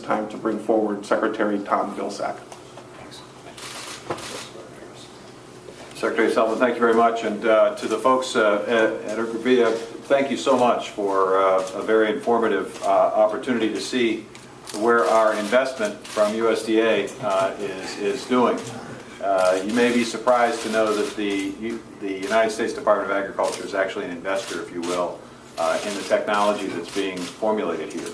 time to bring forward Secretary Tom Vilsack. Secretary Sullivan, thank you very much, and to the folks at Agrivida, thank you so much for a very informative opportunity to see where our investment from USDA is doing. You may be surprised to know that the United States Department of Agriculture is actually an investor, if you will, in the technology that's being formulated here.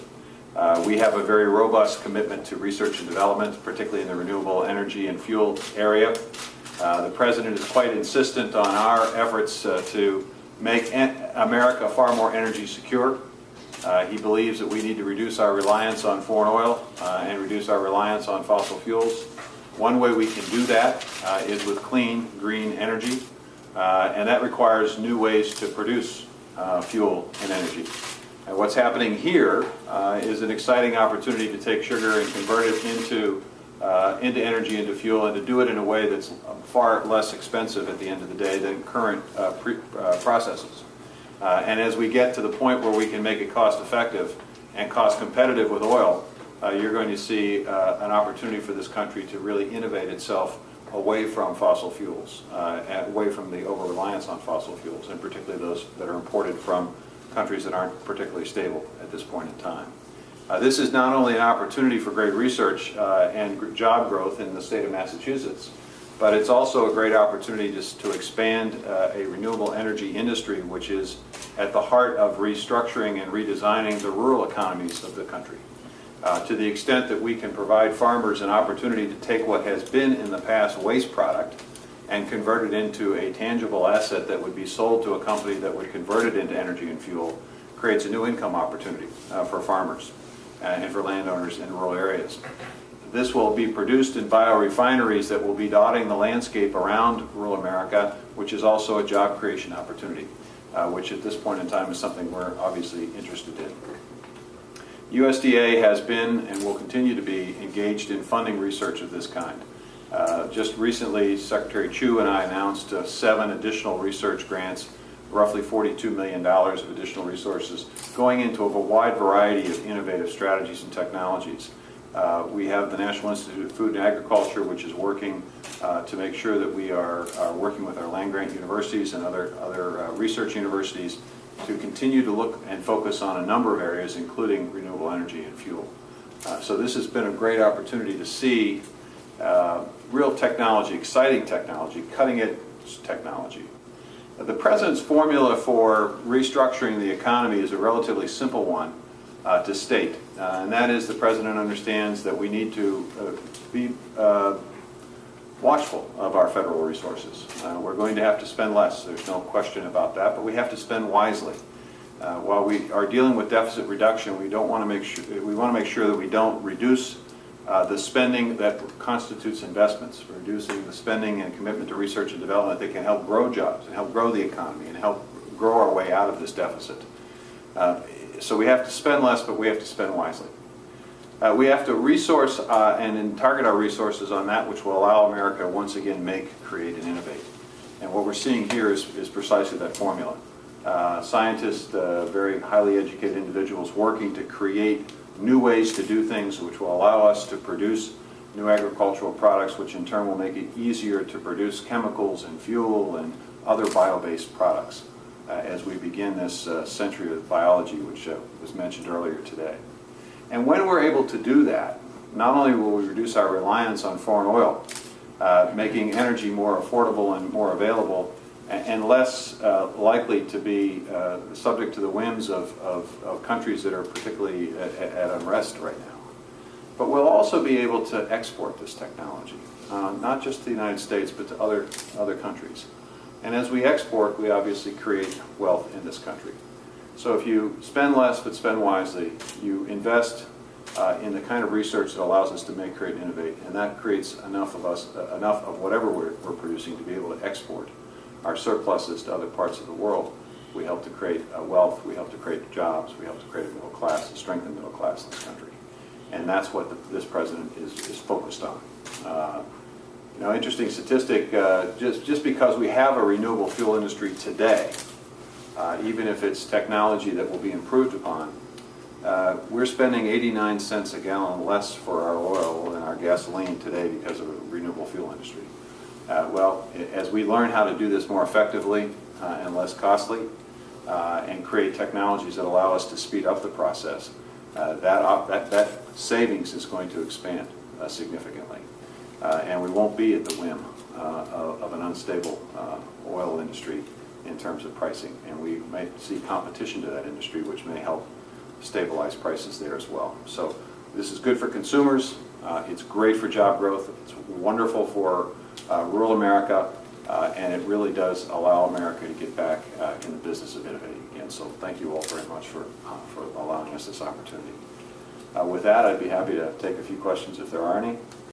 We have a very robust commitment to research and development, particularly in the renewable energy and fuel area. The President is quite insistent on our efforts to make America far more energy secure. He believes that we need to reduce our reliance on foreign oil and reduce our reliance on fossil fuels. One way we can do that is with clean, green energy, and that requires new ways to produce fuel and energy. And what's happening here is an exciting opportunity to take sugar and convert it into energy, into fuel, and to do it in a way that's far less expensive at the end of the day than current processes. And as we get to the point where we can make it cost effective and cost competitive with oil, you're going to see an opportunity for this country to really innovate itself away from fossil fuels, away from the over-reliance on fossil fuels, and particularly those that are imported from countries that aren't particularly stable at this point in time. This is not only an opportunity for great research and job growth in the state of Massachusetts, but it's also a great opportunity just to expand a renewable energy industry which is at the heart of restructuring and redesigning the rural economies of the country. To the extent that we can provide farmers an opportunity to take what has been in the past waste product and convert it into a tangible asset that would be sold to a company that would convert it into energy and fuel, creates a new income opportunity for farmers and for landowners in rural areas. This will be produced in biorefineries that will be dotting the landscape around rural America, which is also a job creation opportunity, which at this point in time is something we're obviously interested in. USDA has been and will continue to be engaged in funding research of this kind. Just recently, Secretary Chu and I announced 7 additional research grants, roughly $42 million of additional resources, going into a wide variety of innovative strategies and technologies. We have the National Institute of Food and Agriculture, which is working to make sure that we are working with our land-grant universities and other research universities to continue to look and focus on a number of areas, including renewable energy and fuel. So this has been a great opportunity to see real technology, exciting technology, cutting-edge technology. The President's formula for restructuring the economy is a relatively simple one to state, and that is the President understands that we need to be watchful of our federal resources. We're going to have to spend less, there's no question about that, but we have to spend wisely. While we are dealing with deficit reduction, we want to make sure that we don't reduce the spending that constitutes investments, reducing the spending and commitment to research and development that can help grow jobs and help grow the economy and help grow our way out of this deficit. So we have to spend less, but we have to spend wisely. We have to resource and target our resources on that which will allow America to once again make, create, and innovate. And what we're seeing here is precisely that formula. Scientists, very highly educated individuals working to create new ways to do things which will allow us to produce new agricultural products, which in turn will make it easier to produce chemicals and fuel and other bio-based products as we begin this century of biology, which was mentioned earlier today. And when we're able to do that, not only will we reduce our reliance on foreign oil, making energy more affordable and more available, and less likely to be subject to the whims of countries that are particularly at unrest right now. But we'll also be able to export this technology, not just to the United States, but to other countries. And as we export, we obviously create wealth in this country. So if you spend less but spend wisely, you invest in the kind of research that allows us to make, create, and innovate, and that creates enough of whatever we're producing to be able to export our surpluses to other parts of the world. We help to create wealth, we help to create jobs, we help to create a middle class, a strengthened middle class in this country. And that's what this President is focused on. You know, interesting statistic, just because we have a renewable fuel industry today, even if it's technology that will be improved upon, We're spending 89 cents a gallon less for our oil and our gasoline today because of the renewable fuel industry. Well, as we learn how to do this more effectively and less costly, and create technologies that allow us to speed up the process, that savings is going to expand significantly. And we won't be at the whim of an unstable oil industry in terms of pricing. And we may see competition to that industry, which may help stabilize prices there as well. So this is good for consumers. It's great for job growth. It's wonderful for rural America. And it really does allow America to get back in the business of innovating again. So thank you all very much for allowing us this opportunity. With that, I'd be happy to take a few questions if there are any.